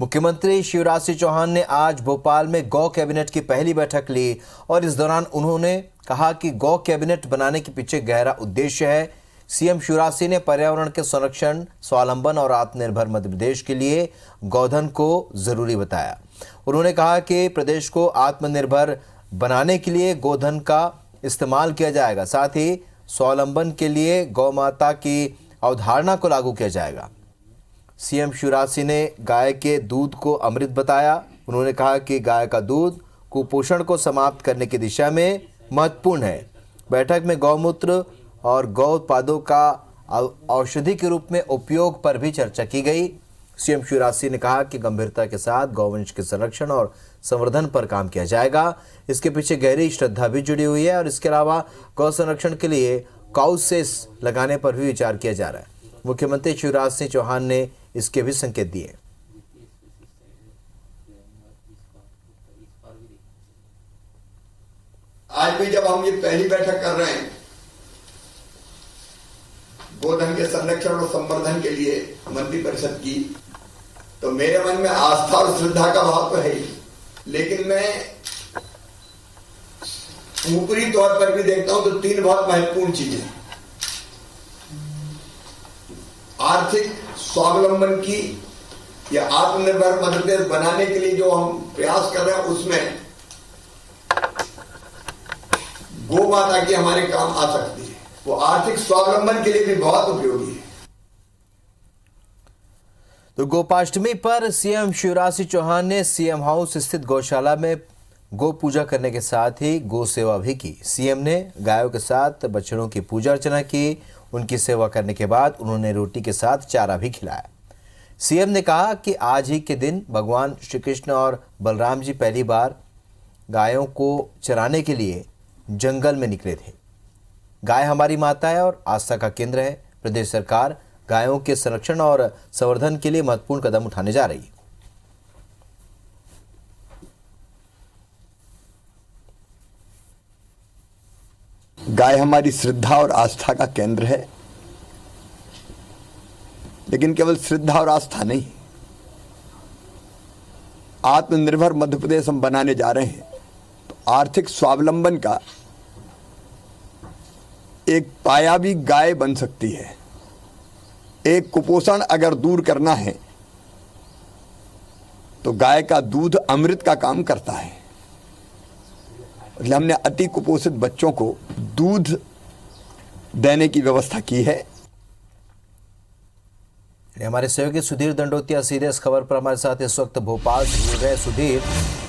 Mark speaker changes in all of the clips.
Speaker 1: मुख्यमंत्री शिवराज सिंह चौहान ने आज भोपाल में गौ कैबिनेट की पहली बैठक ली और इस दौरान उन्होंने कहा कि गौ कैबिनेट बनाने के पीछे गहरा उद्देश्य है। सीएम शिवराज सिंह ने पर्यावरण के संरक्षण, स्वावलंबन और आत्मनिर्भर मध्य प्रदेश के लिए गौधन को जरूरी बताया। उन्होंने कहा कि प्रदेश को आत्मनिर्भर बनाने के लिए गोधन का इस्तेमाल किया जाएगा, साथ ही स्वावलंबन के लिए गौ माता की अवधारणा को लागू किया जाएगा। सीएम शिवराज सिंह ने गाय के दूध को अमृत बताया। उन्होंने कहा कि गाय का दूध कुपोषण को समाप्त करने की दिशा में महत्वपूर्ण है। बैठक में गौमूत्र और गौ उत्पादों का औषधि के रूप में उपयोग पर भी चर्चा की गई। सीएम शिवराज सिंह ने कहा कि गंभीरता के साथ गौवंश के संरक्षण और संवर्धन पर काम किया जाएगा। इसके पीछे गहरी श्रद्धा भी जुड़ी हुई है और इसके अलावा गौ संरक्षण के लिए काउसेस लगाने पर भी विचार किया जा रहा है। मुख्यमंत्री शिवराज सिंह चौहान ने इसके भी संकेत दिए।
Speaker 2: आज भी जब हम ये पहली बैठक कर रहे हैं गोधन के संरक्षण और संवर्धन के लिए मंत्री परिषद की, तो मेरे मन में आस्था और श्रद्धा का भाव तो है ही, लेकिन मैं ऊपरी तौर पर भी देखता हूं तो तीन बहुत महत्वपूर्ण चीजें, आर्थिक स्वावलंबन की या आत्मनिर्भर मध्य प्रदेश बनाने के लिए जो हम प्रयास कर रहे हैं, उसमें गौ माता की हमारे काम आ सकती है। वो आर्थिक स्वावलंबन के लिए भी बहुत उपयोगी है।
Speaker 1: तो गोपाष्टमी पर सीएम शिवराज सिंह चौहान ने सीएम हाउस स्थित गौशाला में गौ पूजा करने के साथ ही गौ सेवा भी की। सीएम ने गायों के साथ बछड़ों की पूजा अर्चना की। उनकी सेवा करने के बाद उन्होंने रोटी के साथ चारा भी खिलाया। सीएम ने कहा कि आज ही के दिन भगवान श्री कृष्ण और बलराम जी पहली बार गायों को चराने के लिए जंगल में निकले थे। गाय हमारी माता है और आस्था का केंद्र है। प्रदेश सरकार गायों के संरक्षण और संवर्धन के लिए महत्वपूर्ण कदम उठाने जा रही है।
Speaker 2: गाय हमारी श्रद्धा और आस्था का केंद्र है, लेकिन केवल श्रद्धा और आस्था नहीं, आत्मनिर्भर मध्य प्रदेश हम बनाने जा रहे हैं। तो आर्थिक स्वावलंबन का एक पाया भी गाय बन सकती है। एक कुपोषण अगर दूर करना है तो गाय का दूध अमृत का काम करता है। इसलिए हमने अति कुपोषित बच्चों को दूध देने की व्यवस्था की है।
Speaker 1: हमारे सहयोगी सुधीर दंडोतिया सीधे इस खबर पर हमारे साथ इस वक्त भोपाल से जुड़ गए। सुधीर,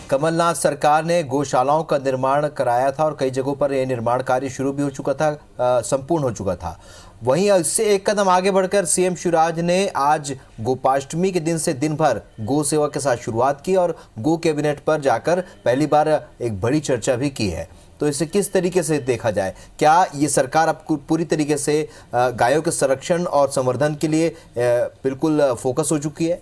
Speaker 1: कमलनाथ सरकार ने गौशालाओं का निर्माण कराया था और कई जगहों पर यह निर्माण कार्य शुरू भी हो चुका था, संपूर्ण हो चुका था। वहीं इससे एक कदम आगे बढ़कर सीएम शिवराज ने आज गोपाष्टमी के दिन से दिन भर गौ सेवा के साथ शुरुआत की और गौ कैबिनेट पर जाकर पहली बार एक बड़ी चर्चा भी की है। तो इसे किस तरीके से देखा जाए? क्या ये सरकार अब पूरी तरीके से गायों के संरक्षण और संवर्धन के लिए बिल्कुल फोकस हो चुकी है?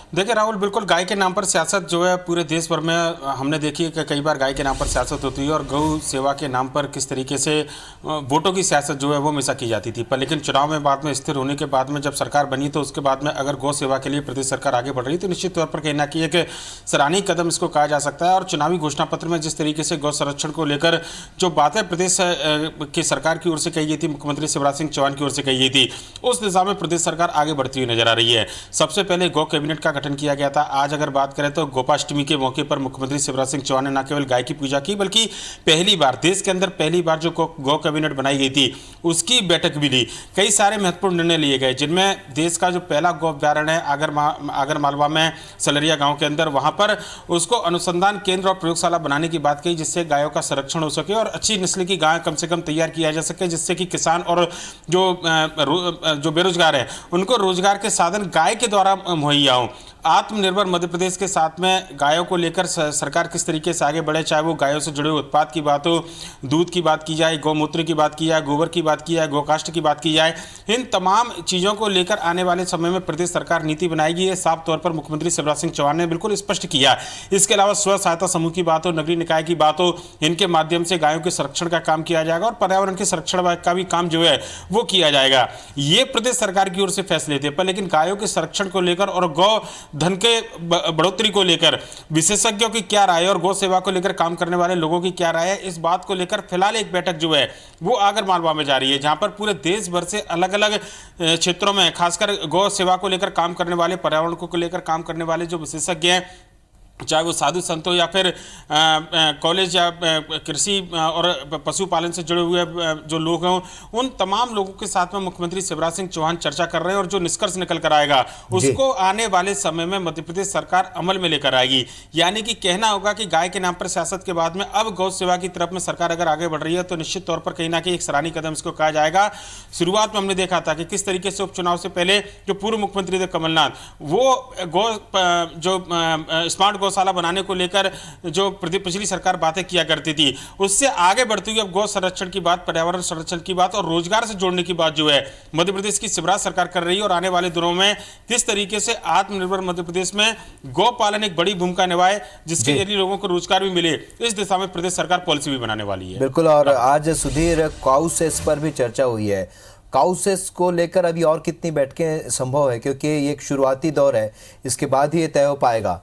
Speaker 3: देखिए राहुल, बिल्कुल गाय के नाम पर सियासत जो है पूरे देश भर में हमने देखी है कि कई बार गाय के नाम पर सियासत होती है और गौ सेवा के नाम पर किस तरीके से वोटों की सियासत जो है वो हमेशा की जाती थी। पर लेकिन चुनाव में बाद में स्थिर होने के बाद में जब सरकार बनी तो उसके बाद में अगर गौ सेवा के लिए प्रदेश सरकार आगे बढ़ रही तो निश्चित तौर पर कहना कि एक सराहनीय कदम इसको कहा जा सकता है। और चुनावी घोषणा पत्र में जिस तरीके से गौ संरक्षण को लेकर जो बातें प्रदेश की सरकार की ओर से कही गई थी, मुख्यमंत्री शिवराज सिंह चौहान की ओर से कही गई थी, उस दिशा में प्रदेश सरकार आगे बढ़ती हुई नजर आ रही है। सबसे पहले गौ कैबिनेट का गठन किया गया था। आज अगर बात करें तो गोपाष्टमी के मौके पर मुख्यमंत्री शिवराज सिंह चौहान ने न केवल गाय की पूजा की बल्कि पहली बार देश के अंदर पहली बार जो गौ कैबिनेट बनाई गई थी उसकी बैठक भी ली। कई सारे महत्वपूर्ण निर्णय लिए गए, जिनमें देश का जो पहला गौ अभ्यारण्य है आगर मालवा में सलरिया गांव के अंदर, वहां पर उसको अनुसंधान केंद्र और प्रयोगशाला बनाने की बात कही, जिससे गायों का संरक्षण हो सके और अच्छी नस्ल की गाय कम से कम तैयार किया जा सके, जिससे कि किसान और जो बेरोजगार है उनको रोजगार के साधन गाय के द्वारा मुहैया हो। आत्मनिर्भर मध्य प्रदेश के साथ में गायों को लेकर सरकार किस तरीके से आगे बढ़े, चाहे वो गायों से जुड़े हुए उत्पाद की बात हो, दूध की बात की जाए, गौमूत्र की बात की जाए, गोबर की बात की जाए, गोकाष्ठ की बात की जाए, इन तमाम चीज़ों को लेकर आने वाले समय में प्रदेश सरकार नीति बनाएगी। ये साफ तौर पर मुख्यमंत्री शिवराज सिंह चौहान ने बिल्कुल स्पष्ट किया। इसके अलावा स्व सहायता समूह की बात हो, नगरीय निकाय की बात हो, इनके माध्यम से गायों के संरक्षण का काम किया जाएगा और पर्यावरण के संरक्षण का भी काम जो है वो किया जाएगा। ये प्रदेश सरकार की ओर से फैसले थे। पर लेकिन गायों के संरक्षण को लेकर और गौ धन के बढ़ोतरी को लेकर विशेषज्ञों की क्या राय है और गौ सेवा को लेकर काम करने वाले लोगों की क्या राय है, इस बात को लेकर फिलहाल एक बैठक जो है वो आगर मालवा में जा रही है, जहां पर पूरे देश भर से अलग अलग क्षेत्रों में खासकर गौ सेवा को लेकर काम करने वाले, पर्यावरण को लेकर काम करने वाले जो विशेषज्ञ हैं, चाहे वो साधु संत हो या फिर कॉलेज या कृषि और पशुपालन से जुड़े हुए जो लोग हैं, उन तमाम लोगों के साथ में मुख्यमंत्री शिवराज सिंह चौहान चर्चा कर रहे हैं और जो निष्कर्ष निकल कर आएगा उसको आने वाले समय में मध्य प्रदेश सरकार अमल में लेकर आएगी। यानी कि कहना होगा कि गाय के नाम पर सियासत के बाद में अब गौ सेवा की तरफ में सरकार अगर आगे बढ़ रही है तो निश्चित तौर पर कहीं ना कहीं एक सराहनीय कदम इसको कहा जाएगा। शुरुआत में हमने देखा था कि किस तरीके से उपचुनाव से पहले जो पूर्व मुख्यमंत्री थे कमलनाथ, वो जो स्मार्ट गौशाला बनाने को लेकर जो पिछली सरकार बातें किया करती थी, उससे आगे बढ़ती हुई अब गौ संरक्षण की बात, पर्यावरण संरक्षण की बात और रोजगार से जोड़ने की बात जो है मध्य प्रदेश की शिवराज सरकार कर रही है। और आने वाले दिनों में किस तरीके से आत्मनिर्भर मध्य प्रदेश में गौ पालन एक बड़ी भूमिका निभाए, जिसके जरिए लोगों को रोजगार भी मिले, इस दिशा में प्रदेश सरकार पॉलिसी भी बनाने वाली है।
Speaker 1: बिल्कुल। और आज सुधीर काऊ सेस पर भी चर्चा हुई है। काऊ सेस को लेकर अभी और कितनी बैठकें संभव है, क्योंकि ये एक शुरुआती दौर है, इसके बाद ही ये तय हो पाएगा?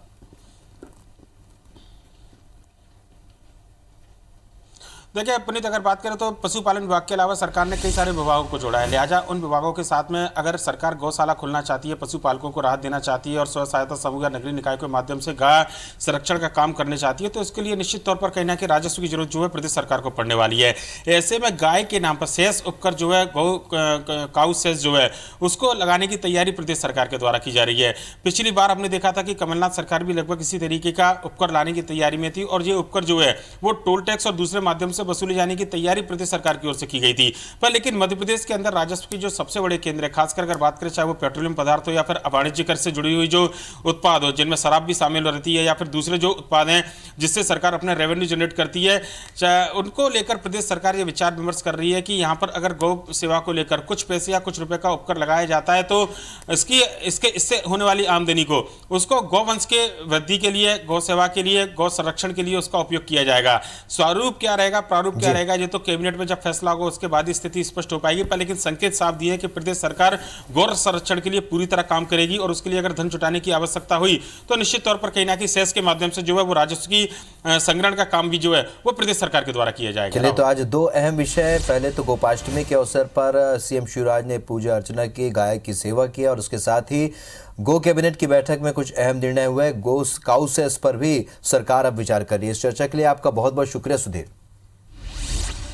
Speaker 3: देखिए पुनीत, अगर बात करें तो पशुपालन विभाग के अलावा सरकार ने कई सारे विभागों को जोड़ा है। लिहाजा उन विभागों के साथ में अगर सरकार गौशाला खोलना चाहती है, पशुपालकों को राहत देना चाहती है और स्व सहायता समूह या नगरीय निकाय के माध्यम से गाय संरक्षण का काम करने चाहती है, तो इसके लिए निश्चित तौर पर कहीं ना कहीं राजस्व की जरूरत जो है प्रदेश सरकार को पड़ने वाली है। ऐसे में गाय के नाम पर सेस उपकर जो है काऊ सेस जो है उसको लगाने की तैयारी प्रदेश सरकार के द्वारा की जा रही है। पिछली बार हमने देखा था कि कमलनाथ सरकार भी लगभग इसी तरीके का उपकर लाने की तैयारी में थी और ये उपकर जो है वो टोल टैक्स और दूसरे माध्यम से वसूले जाने की तैयारी प्रदेश सरकार की ओर से की गई थी। पर लेकिन मध्य प्रदेश के अंदर राजस्व की जो सबसे बड़े केंद्र है, खासकर अगर बात करें चाहे वो पेट्रोलियम पदार्थ हो या फिर वाणिज्य कर से जुड़ी हुई जो उत्पाद हो, जिनमें शराब भी शामिल रहती है या फिर दूसरे जो उत्पाद हैं जिससे सरकार अपना रेवेन्यू जनरेट करती है, उनको लेकर प्रदेश सरकार ये विचार विमर्श कर रही है कि यहाँ पर अगर गौ सेवा को लेकर कुछ पैसे या कुछ रुपए का उपकर लगाया जाता है तो इससे होने वाली आमदनी को उसको गौवंश के वृद्धि के लिए, गौ सेवा के लिए, गौ संरक्षण के लिए उसका उपयोग किया जाएगा। स्वरूप क्या रहेगा, प्रारूप क्या रहेगा, ये तो कैबिनेट में जब फैसला होगा उसके बाद ही स्थिति स्पष्ट हो पाएगी। पर लेकिन संकेत साफ दिए कि प्रदेश सरकार गौ संरक्षण के लिए पूरी तरह काम करेगी और उसके लिए अगर धन जुटाने की आवश्यकता हुई तो निश्चित तौर पर कहीं ना कहीं सेस के माध्यम से जो है वो राजस्व की संग्रहण का काम भी जो है वो प्रदेश सरकार के द्वारा किया जाएगा।
Speaker 1: चलिए, तो आज दो अहम विषय, पहले तो गोपाष्टमी के अवसर पर सीएम शिवराज ने पूजा अर्चना की, गाय की सेवा किया और उसके साथ ही गो कैबिनेट की बैठक में कुछ अहम निर्णय हुए। गो काऊ सेस पर भी सरकार अब विचार कर रही है। इस चर्चा के लिए आपका बहुत बहुत शुक्रिया सुधीर।